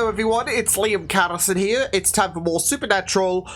Hello everyone, it's Liam Catterson here. It's time for more Supernatural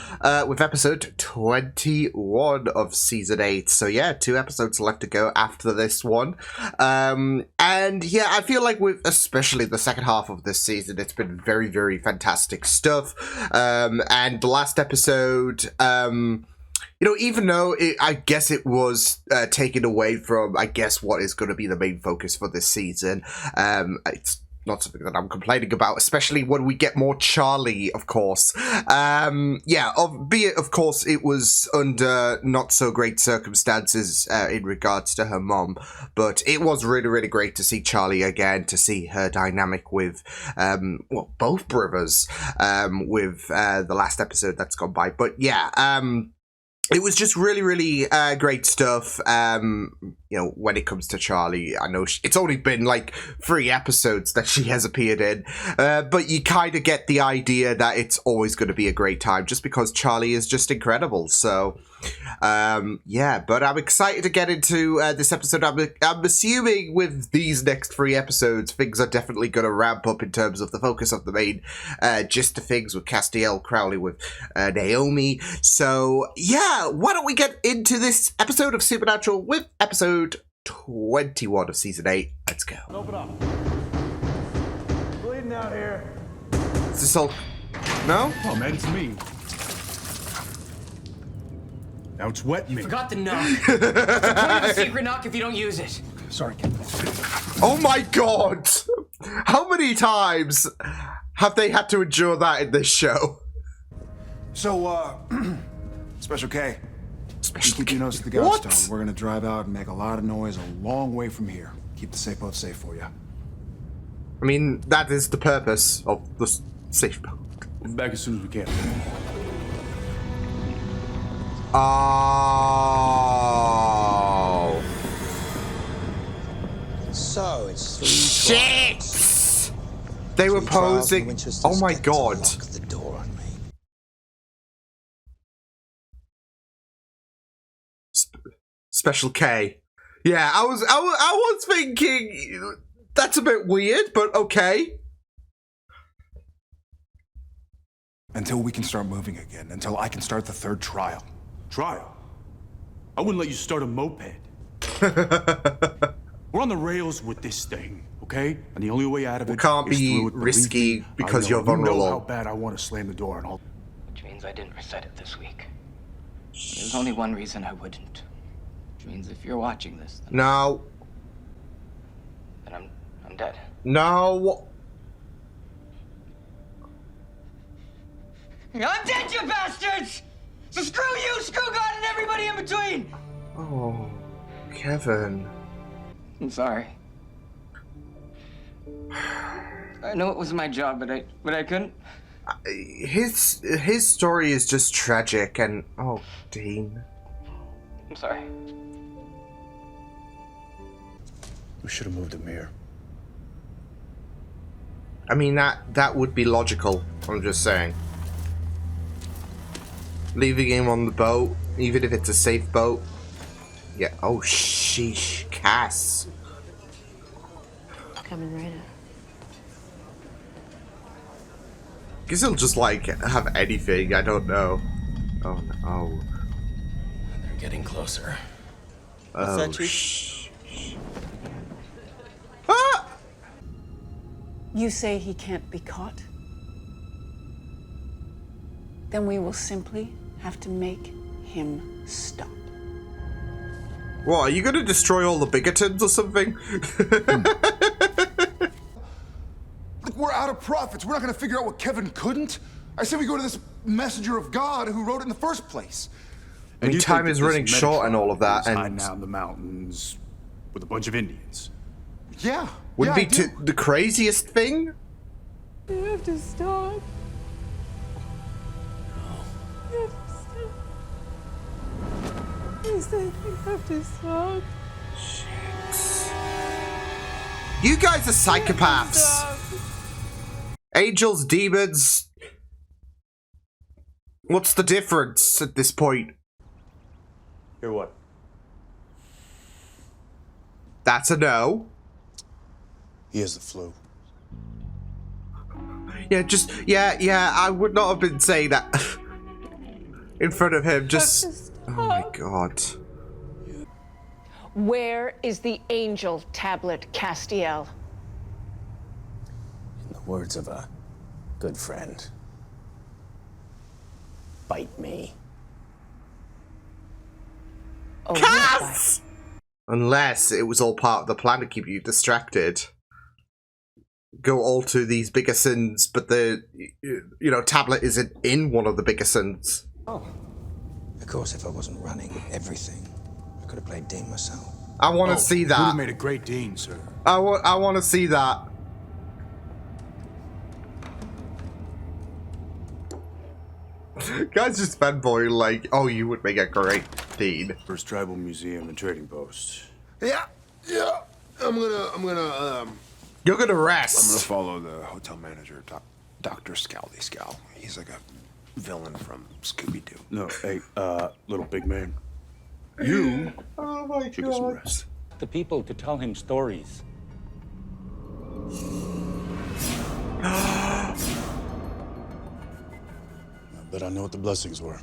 with episode 21 of season 8. So yeah, 2 episodes left to go after this one. And yeah, I feel like with especially the second half of this season, it's been very, very fantastic stuff. And the last episode, you know, even though I guess it was taken away from, I guess, what is going to be the main focus for this season, it's not something that I'm complaining about, especially when we get more Charlie, of course. Yeah, albeit, of course, it was under not so great circumstances in regards to her mom, but it was really, really great to see Charlie again, to see her dynamic with, well, both brothers, with the last episode that's gone by. But yeah, it was just really, really great stuff, you know, when it comes to Charlie. I know it's only been like 3 episodes that she has appeared in, but you kind of get the idea that it's always going to be a great time just because Charlie is just incredible. So, yeah, but I'm excited to get into this episode. I'm assuming with these next 3 episodes, things are definitely going to ramp up in terms of the focus of the main gist of things with Castiel, Crowley, with Naomi. So, yeah, why don't we get into this episode of Supernatural with episode 21 of season 8. Let's go. Open up. Bleeding out here. Is this all... No? Oh, man, it's me. Now it's wet me. Forgot the knock. It's the point of the secret knock if you don't use it. Sorry, Captain. Oh my god! How many times have they had to endure that in this show? So, Special K. Special Keep your nose to the What? godstone. We're gonna drive out and make a lot of noise a long way from here. Keep the safe boat safe for you. I mean, that is the purpose of the safe boat. We'll be back as soon as we can. Oh. So it's 3 Shit! They were 3 trials posing. and Winchester's Oh my get to god. lock the door on me. Special K. Yeah, I was thinking that's a bit weird, but okay. Until we can start moving again. Until I can start the 3rd trial. Trial? I wouldn't let you start a moped. We're on the rails with this thing, okay? And the only way out of it can't is be through it. Believe risky me, because I know. you're vulnerable. You know how bad I want to slam the door and all. Which means I didn't recite it this week. There's only one reason I wouldn't. Which means if you're watching this, No. then I'm dead. No. I'm dead, you bastards! So screw you, screw God, and everybody in between! Oh, Kevin. I'm sorry. I know it was my job, but I couldn't. His story is just tragic, and oh, Dean. I'm sorry. We should have moved him here. I mean, that would be logical. I'm just saying. Leaving him on the boat, even if it's a safe boat. Yeah. Oh, sheesh, Cass. Coming right up. Guess he'll just like have anything. I don't know. Oh no. They're getting closer. Oh, that, Chief? shh. Ah! You say he can't be caught? Then we will simply have to make him stop. What, are you gonna destroy all the Bigatons or something? Look, we're out of profits. We're not gonna figure out what Kevin couldn't. I say we go to this messenger of God who wrote it in the first place. I mean, you time think is that this running short and all of that, Metatron is hiding and out in the mountains with a bunch of Indians. Yeah. wouldn't yeah, be I do. the craziest thing? You have to stop. You have to stop. You said you have to stop. You guys are psychopaths. Stop. Angels, demons. What's the difference at this point? Hear what? That's a no. He has the flu. Yeah, I would not have been saying that in front of him. Oh my god. Where is the angel tablet, Castiel? In the words of a good friend, bite me. Oh, Cass! Unless it was all part of the plan to keep you distracted. Go all to these bigger sins, but the tablet isn't in one of the bigger sins. Oh. Of course, if I wasn't running everything, I could have played Dean myself. I want to see You would have that. made a great dean, sir. I want to see that. Guys just fanboy like, oh, you would make a great dean. First tribal museum and trading post. Yeah. I'm gonna You're gonna rest. follow the hotel manager, Dr. Scowly Scowl. He's like a villain from Scooby-Doo. No, hey, little big man. You Oh my should get some rest. The people to tell him stories. But I know what the blessings were.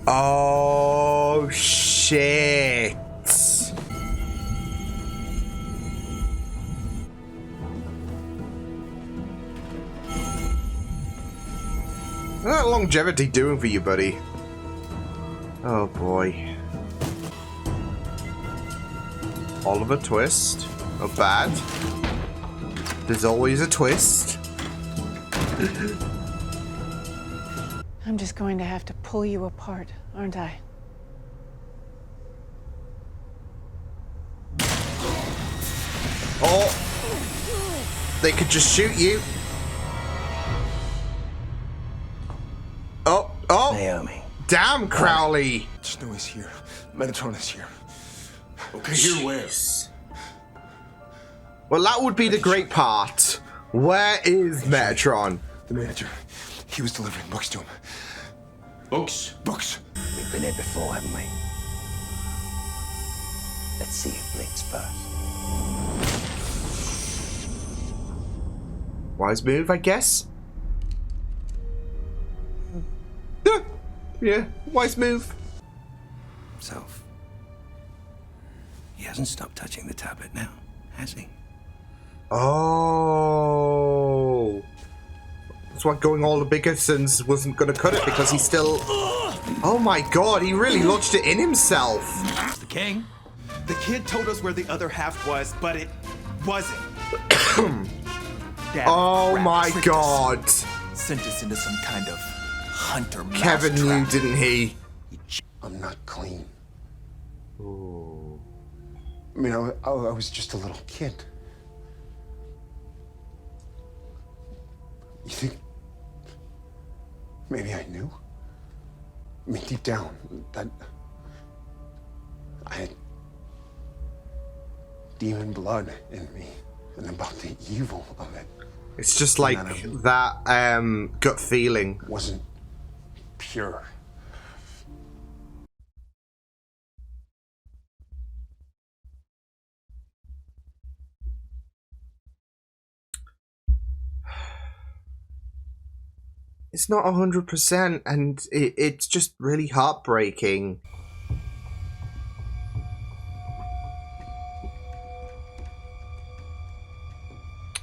Oh shit. What's that longevity doing for you, buddy? Oh boy. Oliver Twist. Not bad. There's always a twist. I'm just going to have to pull you apart, aren't I? Oh! They could just shoot you. Oh! Naomi. Damn, Crowley! Snow is here. Metatron is here. Okay, here where? Well, that would be the great part. Where is Metatron? The manager. He was delivering books to him. Books? Books. We've been here before, haven't we? Let's see who blinks first. Wise move, I guess. Yeah, wise move. So, he hasn't stopped touching the tablet now, has he? Oh. That's why going all the bigger sins wasn't going to cut it, because he's still... Oh my god, he really lodged it in himself. The king? The kid told us where the other half was, but it wasn't. Dad Oh my tricked us. god. Sent us into some kind of hunter Kevin knew, mousetrap. didn't he? I'm not clean. Ooh. I mean, I was just a little kid. You think maybe I knew? I mean, deep down, that I had demon blood in me, and about the evil of it It's just like that gut feeling. wasn't pure. It's not 100%, and it's just really heartbreaking.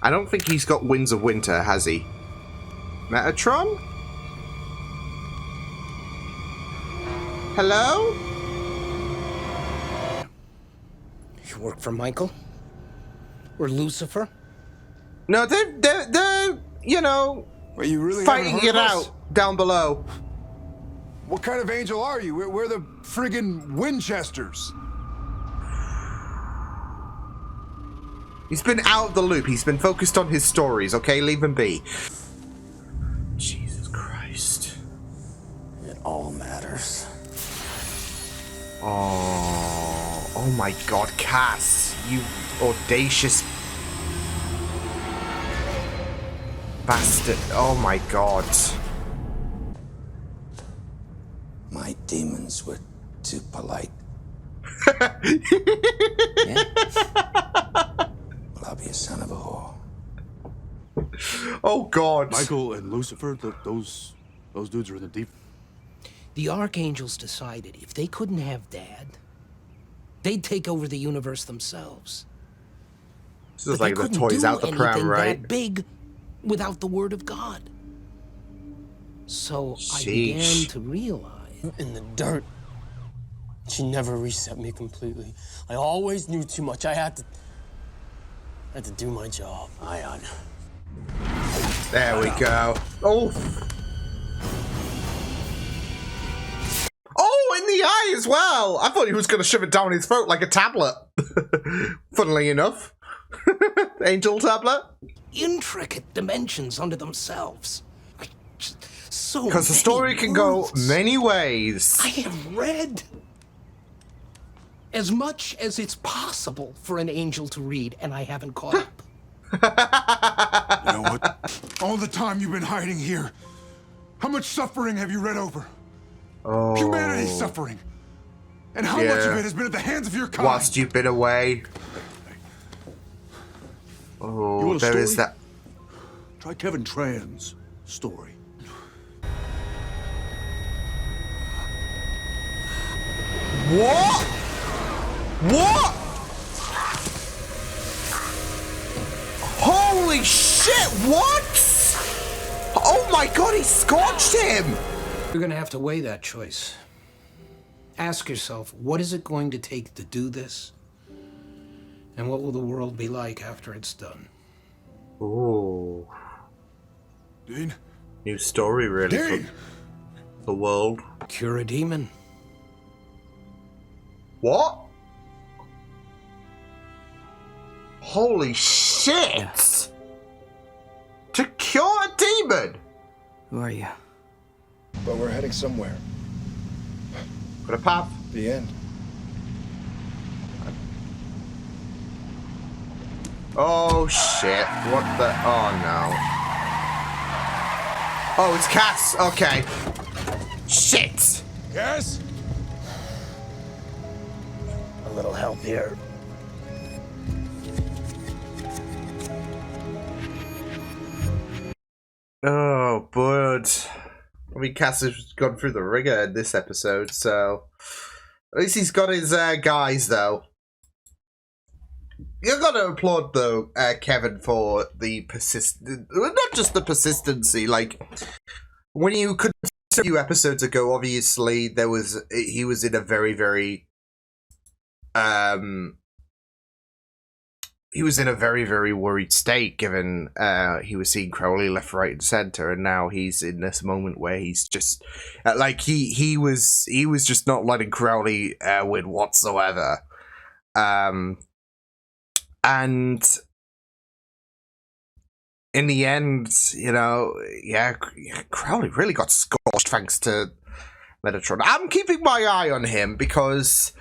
I don't think he's got Winds of Winter, has he? Metatron? Hello? You work for Michael? Or Lucifer? No, they're you know, Are you really fighting haven't it heard of us? out down below. What kind of angel are you? We're the friggin' Winchesters. He's been out of the loop. He's been focused on his stories, okay? Leave him be. Jesus Christ. It all matters. Oh my god, Cass. You audacious bastard. Oh my god. My demons were too polite. Yeah? Well, I'll be a son of a whore. Oh God. Michael and Lucifer, those dudes are in the deep. The Archangels decided if they couldn't have Dad, they'd take over the universe themselves. This is like the toys out the pram, right? That big without the word of God. So I Sheesh. began to realize. In the dirt. She never reset me completely. I always knew too much. I had to do my job. Ion. There we go. Oh. Oh, in the eye as well. I thought he was going to shove it down his throat like a tablet. Funnily enough. Angel tablet. Intricate dimensions unto themselves. So because the story can go many ways. I have read as much as it's possible for an angel to read, and I haven't caught up. You know what? All the time you've been hiding here, how much suffering have you read over? Oh. Humanity's suffering. And how much of it has been at the hands of your kind? Whilst you've been away. Oh, there is that. Try Kevin Tran's story. What? What? Holy shit, what? Oh my God, he scorched him! You're gonna have to weigh that choice. Ask yourself, what is it going to take to do this? And what will the world be like after it's done? Ooh. Dean? New story, really. Dean! The world. Cure a demon. What? Holy shit! Yeah. To cure a demon? Who are you? But we're heading somewhere. Got a path. The end. Oh shit. What the? Oh no. Oh, it's Cass. Okay. Shit. Cass? A little help here. Oh, bud. I mean, Cass has gone through the ringer in this episode, so at least he's got his guys, though. You've got to applaud, though, Kevin, for the not just the persistency. Like, when you could a few episodes ago, obviously he was in a very, very he was in a very, very worried state, given he was seeing Crowley left, right, and center, and now he's in this moment where he's just like he was just not letting Crowley win whatsoever, and in the end, you know, Crowley really got scorched thanks to Metatron. I'm keeping my eye on him because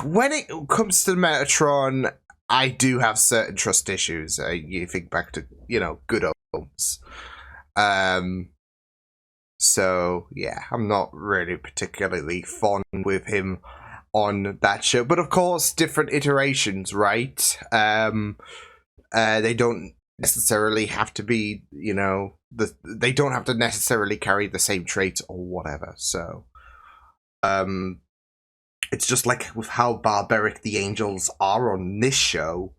when it comes to Metatron, I do have certain trust issues. You think back to, good Homes. So, yeah, I'm not really particularly fond with him on that show. But, of course, different iterations, right? They don't necessarily have to be, they don't have to necessarily carry the same traits or whatever. So, it's just like with how barbaric the angels are on this show.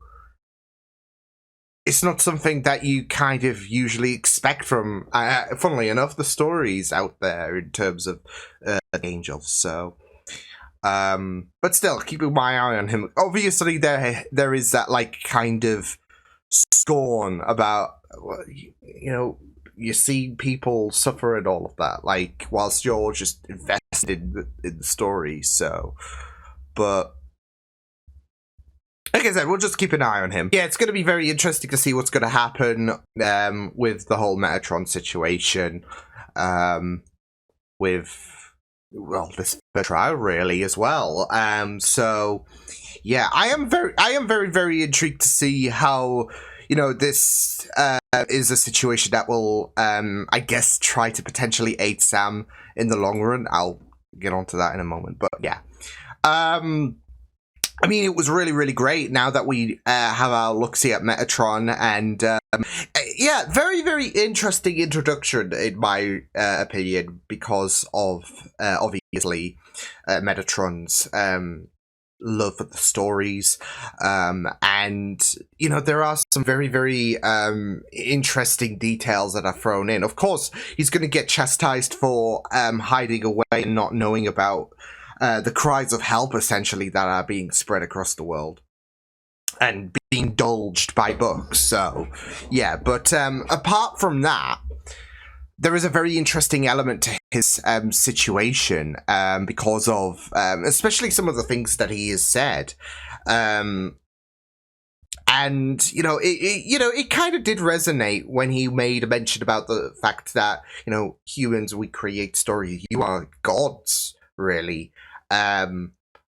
It's not something that you kind of usually expect from, funnily enough, the stories out there in terms of angels. So, but still, keeping my eye on him. Obviously, there is that like kind of scorn about, you see people suffer and all of that, like whilst you're just invested in the story. So, but like I said, we'll just keep an eye on him. Yeah, it's going to be very interesting to see what's going to happen with the whole Metatron situation, with this trial really as well. So yeah, I am very, very intrigued to see how this is a situation that will, I guess, try to potentially aid Sam in the long run. I'll get onto that in a moment, but yeah. I mean, it was really, really great now that we have our look-see at Metatron, and yeah, very, very interesting introduction in my opinion, because of obviously Metatron's love for the stories, and you know, there are some very, very interesting details that are thrown in. Of course, he's going to get chastised for hiding away and not knowing about the cries of help, essentially, that are being spread across the world and being indulged by books. So, yeah, but apart from that, there is a very interesting element to his situation because of especially some of the things that he has said. And, you know, it kind of did resonate when he made a mention about the fact that, you know, humans, we create stories. You are gods, really.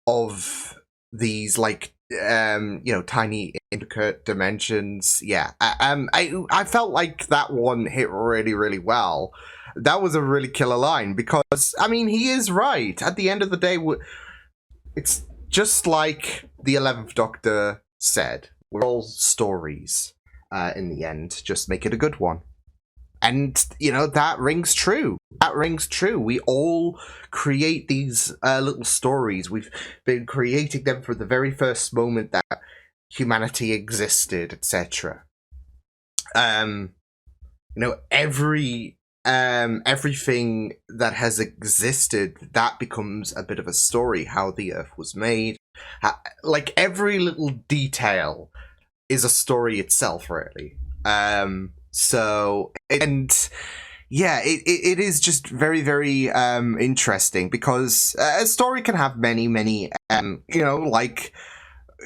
Of these, like, you know, tiny intricate dimensions. Yeah, I felt like that one hit really, really well. That was a really killer line, because I mean, he is right. At the end of the day, it's just like the 11th Doctor said, we're all stories in the end. Just make it a good one. And, you know, that rings true. That rings true. We all create these little stories. We've been creating them from the very first moment that humanity existed, etc. You know, everything that has existed, that becomes a bit of a story. How the Earth was made. Like, every little detail is a story itself, really. So, and yeah, it is just very, very interesting, because a story can have many, you know, like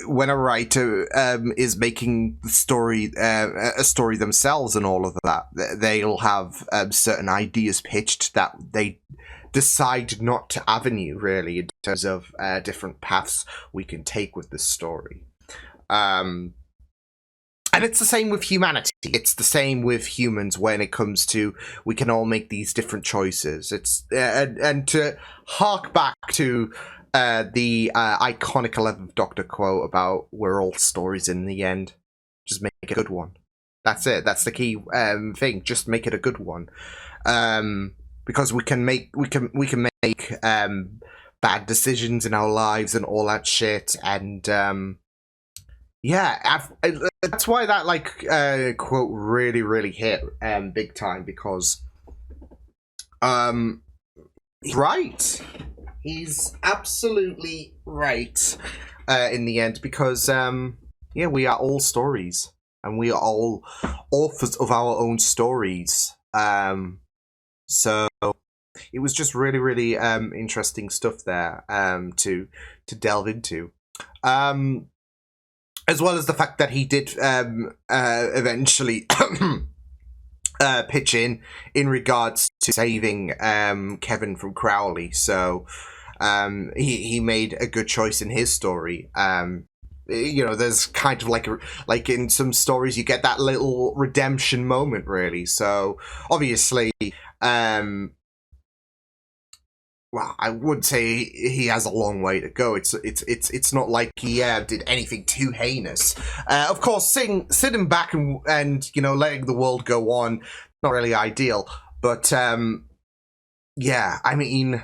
when a writer is making the story, a story themselves and all of that, they'll have certain ideas pitched that they decide not to avenue, really, in terms of different paths we can take with this story. And it's the same with humanity. It's the same with humans when it comes to, we can all make these different choices. It's and to hark back to the iconic 11th Doctor quote about, we're all stories in the end. Just make a good one. That's it. That's the key thing. Just make it a good one. Because we can make bad decisions in our lives and all that shit, and yeah, that's why that, like, quote really, really hit big time, because he's right. He's absolutely right in the end, because yeah, we are all stories, and we are all authors of our own stories. So it was just really, really interesting stuff there to delve into. As well as the fact that he did eventually pitch in regards to saving Kevin from Crowley. So he made a good choice in his story. You know, there's kind of like in some stories, you get that little redemption moment, really. So obviously, well, I would say he has a long way to go. It's not like he did anything too heinous. Of course, sitting back and you know, letting the world go on, not really ideal. But yeah, I mean,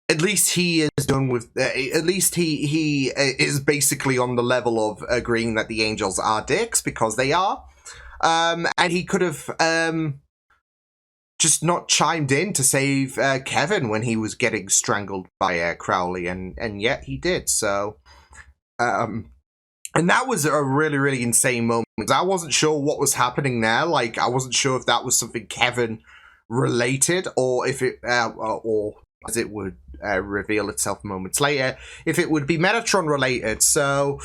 at least he is done with. At least he is basically on the level of agreeing that the angels are dicks, because they are. And he could have just not chimed in to save Kevin when he was getting strangled by Crowley, and yet he did. So, and that was a really, really insane moment. I wasn't sure what was happening there. Like, I wasn't sure if that was something Kevin related, or if it, or as it would reveal itself moments later, if it would be Metatron related. So,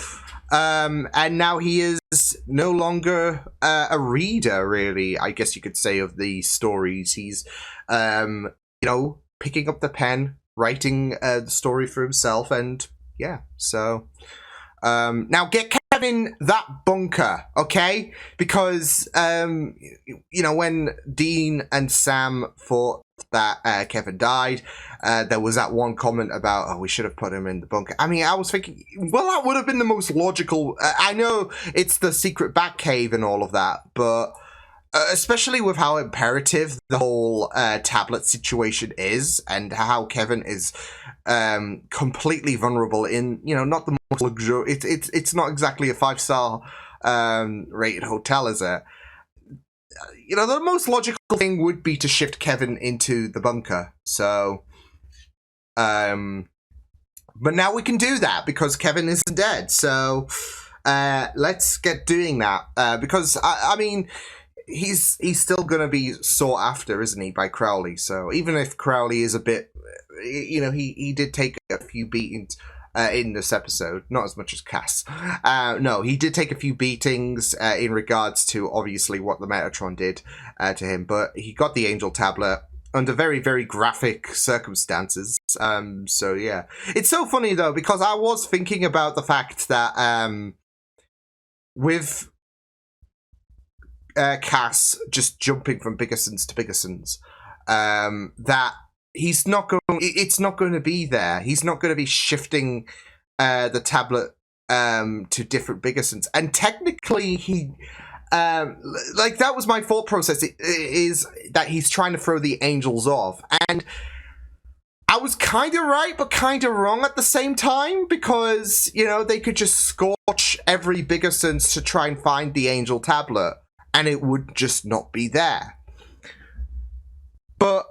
and now he is no longer a reader, really, I guess you could say, of the stories. He's, you know, picking up the pen, writing the story for himself, and yeah, so now get Kevin that bunker, okay? Because you know, when Dean and Sam fought that Kevin died. There was that one comment about, oh, we should have put him in the bunker. I mean, I was thinking, well, that would have been the most logical. I know it's the secret Batcave and all of that, but especially with how imperative the whole tablet situation is, and how Kevin is completely vulnerable in, not the most luxurious. It's not exactly a 5-star rated hotel, is it? The most logical thing would be to shift Kevin into the bunker. So, but now we can do that because Kevin isn't dead. So, let's get doing that. Because I mean, he's still gonna be sought after, isn't he, by Crowley? So even if Crowley is a bit, he did take a few beatings in this episode, not as much as Cass. No, he did take a few beatings in regards to obviously what the Metatron did to him, but he got the Angel Tablet under very, very graphic circumstances. So yeah, it's so funny though, because I was thinking about the fact that with Cass just jumping from Biggersons to Biggersons, that it's not going to be there. He's not going to be shifting the tablet to different Biggersons. And technically, he that was my thought process. Is that he's trying to throw the Angels off, and I was kind of right, but kind of wrong at the same time, because they could just scorch every Biggersons to try and find the Angel Tablet, and it would just not be there. But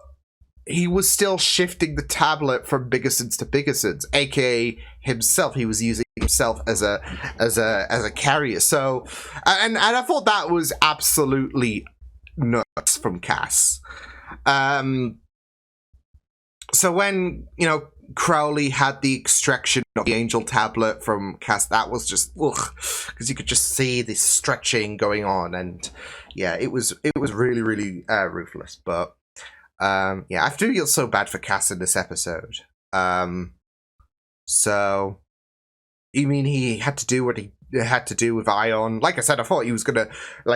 he was still shifting the tablet from Biggersons to Biggersons, aka himself. He was using himself as a carrier. So, and I thought that was absolutely nuts from Cass. So when Crowley had the extraction of the Angel Tablet from Cass, that was just because you could just see this stretching going on, and yeah, it was really, really ruthless. But yeah, I do feel so bad for Cass in this episode. So, you mean he had to do what he had to do with Ion? Like I said, I thought he was gonna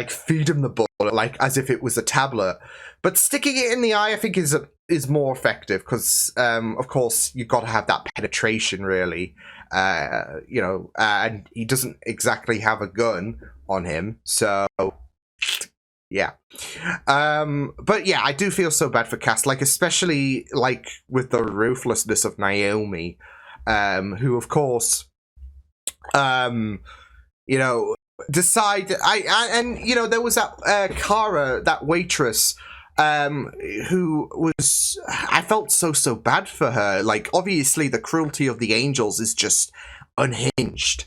feed him the bullet, as if it was a tablet. But sticking it in the eye, I think, is more effective because, of course, you've got to have that penetration, really. And he doesn't exactly have a gun on him, so yeah. But yeah, I do feel so bad for Cass, especially with the ruthlessness of Naomi, who, of course, decide. There was that Kara, that waitress, who was. I felt so bad for her. Obviously, the cruelty of the Angels is just unhinged.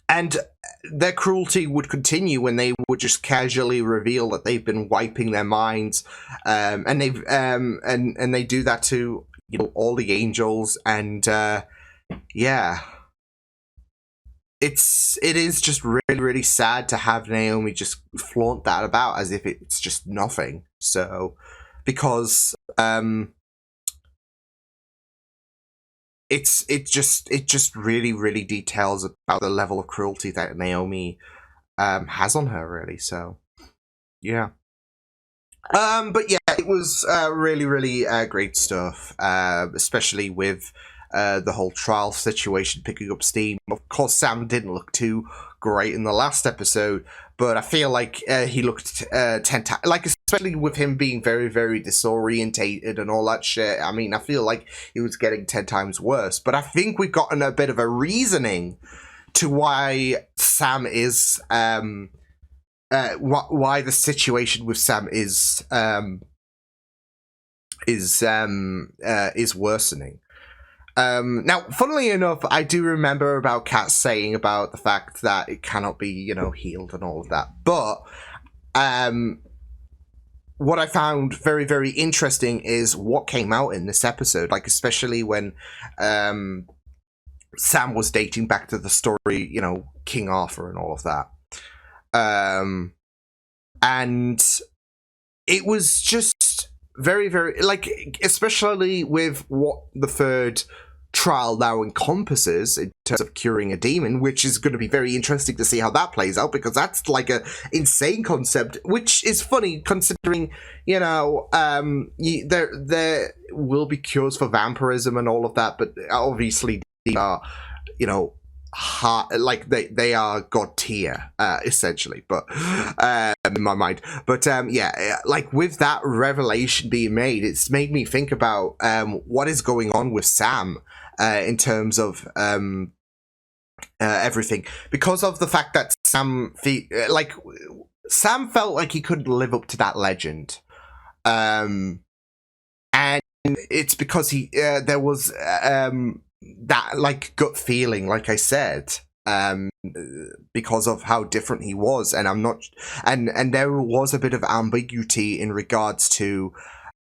And their cruelty would continue when they would just casually reveal that they've been wiping their minds, and they've and they do that to all the Angels, and yeah, it is just really, really sad to have Naomi just flaunt that about as if it's just nothing. So because it just really, really details about the level of cruelty that Naomi has on her, really. So yeah. But yeah, it was really, really great stuff, especially with the whole trial situation picking up steam. Of course, Sam didn't look too great in the last episode, but I feel like he looked 10 times, especially with him being very, very disorientated and all that shit. I mean, I feel like he was getting 10 times worse, but I think we've gotten a bit of a reasoning to why Sam is, why the situation with Sam is worsening. Now, funnily enough, I do remember about Kat saying about the fact that it cannot be, healed and all of that. But what I found very, very interesting is what came out in this episode, especially when Sam was dating back to the story, King Arthur and all of that. And it was just very, very, especially with what the third trial now encompasses in terms of curing a demon, which is going to be very interesting to see how that plays out, because that's like a insane concept, which is funny considering, you know, there will be cures for vampirism and all of that, but obviously they are, you know, like they are god tier, essentially, but in my mind. But yeah, like with that revelation being made, it's made me think about what is going on with Sam in terms of everything, because of the fact that Sam felt like he couldn't live up to that legend, and it's because there was that like gut feeling, like I said, because of how different he was, and I'm not, and there was a bit of ambiguity in regards to,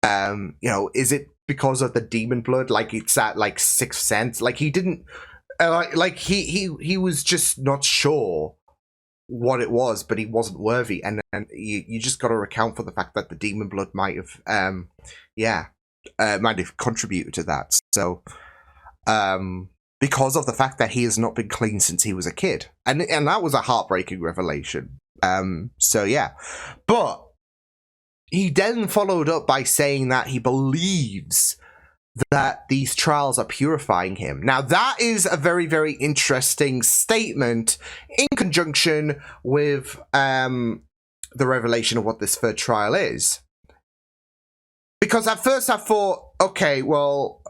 you know, is it because of the demon blood? Like it's that like sixth sense. Like he didn't, like he was just not sure what it was, but he wasn't worthy, and you just got to account for the fact that the demon blood might have, might have contributed to that. So. Because of the fact that he has not been clean since he was a kid. And that was a heartbreaking revelation. So yeah. But he then followed up by saying that he believes that these trials are purifying him. Now that is a very, very interesting statement in conjunction with the revelation of what this third trial is. Because at first I thought, okay, well,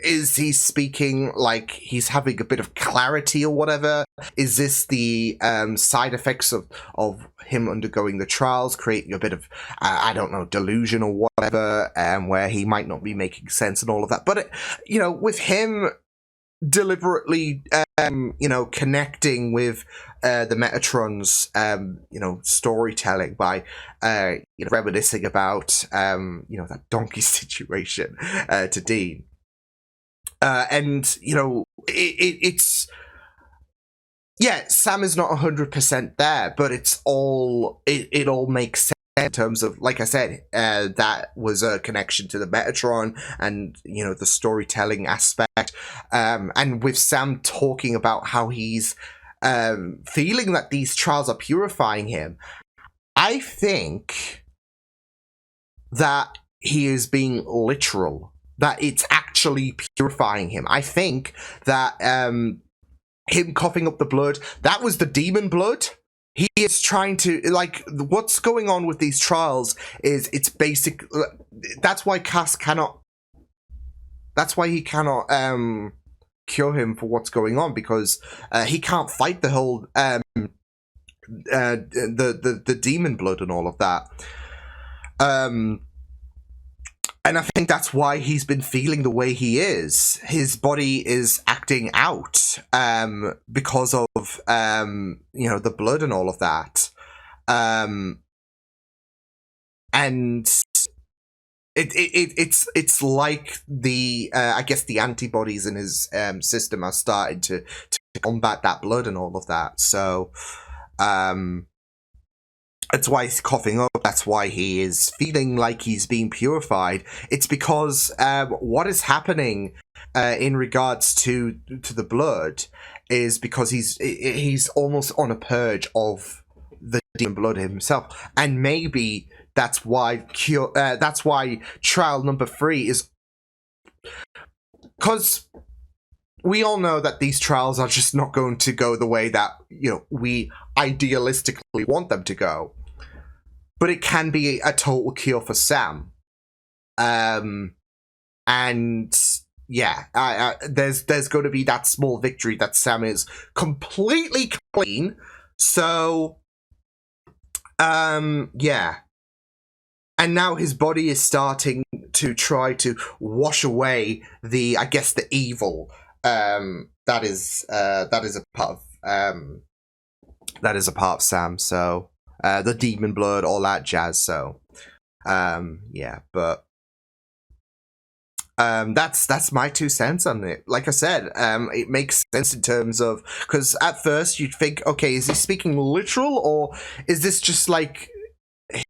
is he speaking like he's having a bit of clarity or whatever? Is this the side effects of him undergoing the trials, creating a bit of, I don't know, delusion or whatever, where he might not be making sense and all of that? But, you know, with him deliberately, you know, connecting with the Metatron's, you know, storytelling by, you know, reminiscing about, you know, that donkey situation to Dean. And, you know, it's... Yeah, Sam is not 100% there, but it's all... It all makes sense in terms of, like I said, that was a connection to the Metatron and, you know, the storytelling aspect. And with Sam talking about how he's feeling that these trials are purifying him, I think that he is being literal. That it's actually purifying him. I think that him coughing up the blood, that was the demon blood. He is trying to, like, what's going on with these trials is it's basic. That's why Cass cannot. That's why he cannot cure him for what's going on, because he can't fight the whole the demon blood and all of that. And I think that's why he's been feeling the way he is. His body is acting out because of, you know, the blood and all of that. And it's like the, I guess the antibodies in his system are starting to combat that blood and all of that. So, that's why he's coughing up. That's why he is feeling like he's being purified. It's because what is happening in regards to the blood is because he's almost on a purge of the demon blood himself, and maybe that's why trial number 3 is, because we all know that these trials are just not going to go the way that, you know, we idealistically want them to go. But it can be a total cure for Sam. And yeah, there's going to be that small victory that Sam is completely clean. So, yeah. And now his body is starting to try to wash away the, I guess, the evil that is a part of Sam. So. The demon blood, all that jazz. So, yeah, but that's my 2 cents on it. Like I said, it makes sense in terms of, because at first you'd think, okay, is he speaking literal, or is this just like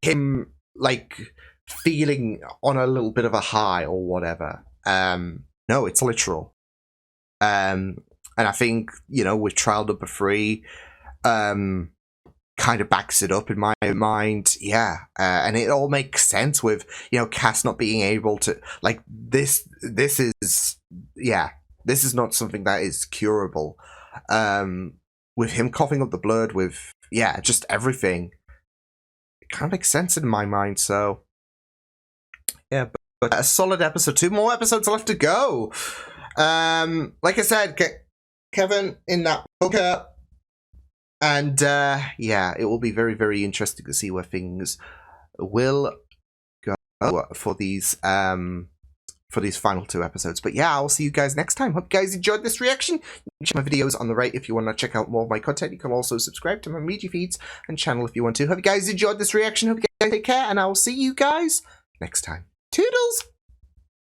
him like feeling on a little bit of a high or whatever? No, it's literal. And I think, you know, with trial number 3, kind of backs it up in my mind. Yeah. And it all makes sense with, you know, Cass not being able to, like, this is not something that is curable. With him coughing up the blood, with, yeah, just everything. It kind of makes sense in my mind, so. Yeah, but a solid episode. 2 more episodes left to go. Like I said, Kevin in that poker, and yeah, it will be very, very interesting to see where things will go for these final 2 episodes. But yeah, I'll see you guys next time. Hope you guys enjoyed this reaction. Check my videos on the right if you want to check out more of my content. You can also subscribe to my media feeds and channel if you want to. Hope you guys enjoyed this reaction. Hope you guys take care, and I will see you guys next time. Toodles!